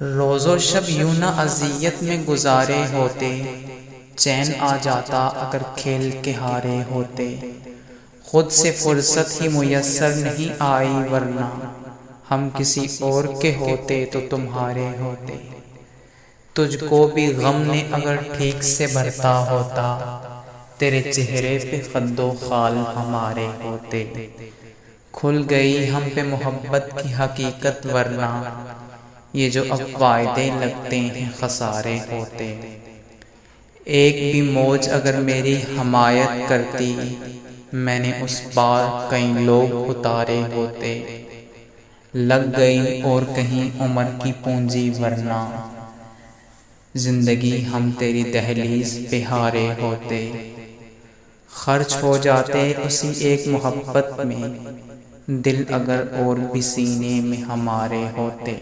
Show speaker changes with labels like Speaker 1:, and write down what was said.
Speaker 1: روز و شب یوں نہ اذیت میں گزارے ہوتے، چین آ جاتا اگر کھیل کے ہارے ہوتے۔ خود سے فرصت ہی میسر نہیں آئی ورنہ ہم کسی اور کے ہوتے تو تمہارے ہوتے۔ تجھ کو بھی غم نے اگر ٹھیک سے بھرتا ہوتا، تیرے چہرے پہ خد و خال ہمارے ہوتے۔ کھل گئی ہم پہ محبت کی حقیقت ورنہ یہ جو اب فائدے لگتے ہیں خسارے ہوتے۔ ایک بھی موج اگر میری حمایت کرتی، میں نے اس پار کئی لوگ اتارے ہوتے۔ لگ گئی اور کہیں عمر کی پونجی ورنہ زندگی ہم تیری دہلیز پہ ہارے ہوتے۔ خرچ ہو جاتے اسی ایک محبت میں، دل اگر اور بھی سینے میں ہمارے ہوتے۔